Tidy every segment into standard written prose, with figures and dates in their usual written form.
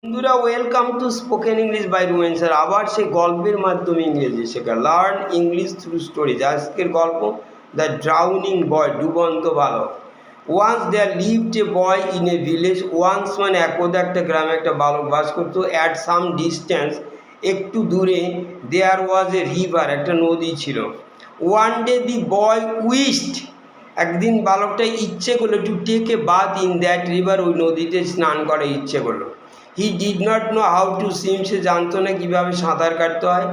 বন্ধুরা, welcome to spoken English by রুয়েন sir. আবার সে গল্পের মাধ্যমে ইংরেজি শেখা, লার্ন ইংলিশ থ্রু স্টোরিজ। আজকের গল্প দ্য ড্রাউনিং বয়, ডুবন্ত বালক। Once there lived a boy in a village. Once মানে একদা একটা গ্রামে একটা বালক বাস করতো। অ্যাট সাম ডিস্ট্যান্স, একটু দূরে, দেয়ার ওয়াজ এ রিভার, একটা নদী ছিল। One day the boy wished, একদিন বালকটা ইচ্ছে করলো to take a bath in that river, ওই নদীতে স্নান করার ইচ্ছে করলো। He did not know how to swim, সে জানতো না কীভাবে সাঁতার কাটতে হয়।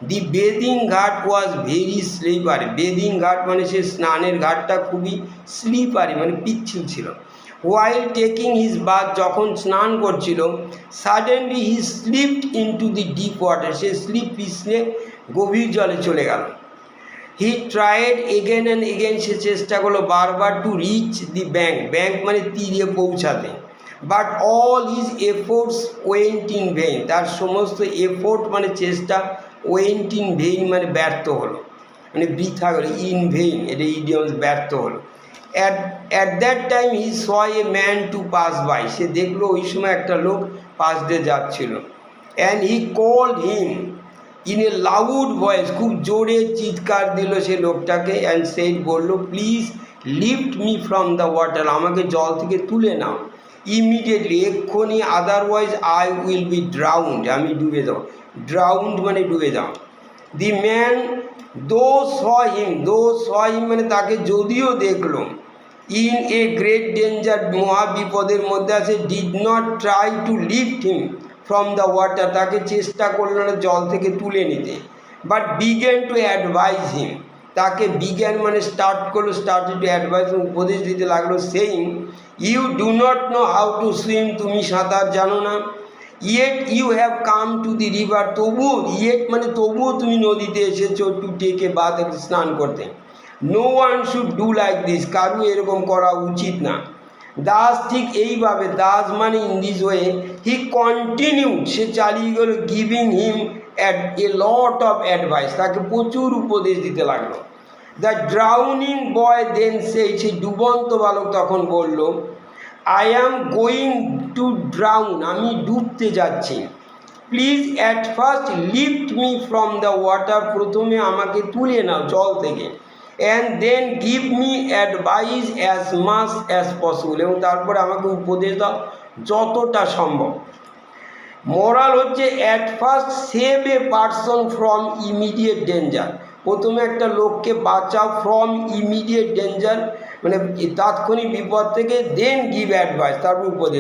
দি বেদিং ঘাট ওয়াজ ভেরি স্লিপারি। বেদিং ঘাট মানে সে স্নানের ঘাটটা খুবই স্লিপারি মানে পিচ্ছিল ছিল। হোয়াইল টেকিং হিজ বাথ, যখন স্নান করছিল, suddenly he slipped into the deep water, সে স্লিপ পিছলে গভীর জলে চলে গেল। He tried again and again, সে চেষ্টা করলো বারবার to reach the bank, bank মানে তীরে পৌঁছাতে। But all his efforts went in vain, তার সমস্ত এফোর্ট মানে চেষ্টা, ওয়েন্ট ইন ভেইন মানে ব্যর্থ হলো, মানে বৃথা গেল। ইন ভেইন এটা ইডিয়মস, ব্যর্থ হলো। At that time he saw a man to pass by, সে দেখলো ওই সময় একটা লোক পাশ দিয়ে যাচ্ছিল। And he called him in a loud voice, খুব জোরে চিৎকার দিল সে লোকটাকে। অ্যান্ড সেই বললো, please lift me from the water, আমাকে জল থেকে তুলে নাও ইমিডিয়েটলি, এক্ষুনি, otherwise I will be drowned, আমি ডুবে যাও। ড্রাউন্ড মানে ডুবে যাও। দি ম্যান দো স হিম মানে তাকে যদিও দেখলো, ইন এ গ্রেট ডেঞ্জার, মহা বিপদের মধ্যে আছে, did not try to lift him from the water, তাকে চেষ্টা করলো না জল থেকে তুলে নিতে। বাট বিগ্যান টু অ্যাডভাইজ হিম, তাকে বিজ্ঞান মানে স্টার্ট করলো, স্টার্ট টু অ্যাডভাইস, উপদেশ দিতে লাগলো। Saying, you do not know how to swim, তুমি সাঁতার জানো না। Yet you have come to the river, তবুও, ইয়েট মানে তবুও তুমি নদীতে এসেছো, টু টেক এ বাথ, স্নান করতে। No one should do like this, কারু এরকম করা উচিত না। দাস, ঠিক এইভাবে, দাস মানে in this way, he continued, সে চালিয়ে গেল, giving him a lot of advice, তাকে প্রচুর উপদেশ দিতে লাগলো। দ্য ড্রাউনিং বয় দেন সেই ডুবন্ত বালক তখন বলল, I am going to drown, আমি ডুবতে যাচ্ছি। Please at first lift me from the water, প্রথমে আমাকে তুলে নাও জল থেকে। And then give me advice as much as possible, এবং তারপরে আমাকে উপদেশ দাও যতটা সম্ভব। মোরাল হচ্ছে, at first save a person from immediate danger, প্রথমে একটা লোককে বাঁচাও, ফ্রম ইমিডিয়েট ডেঞ্জার মানে তাৎক্ষণিক বিপদ থেকে, দেন গিভ অ্যাডভাইস, তারপর উপদেশ।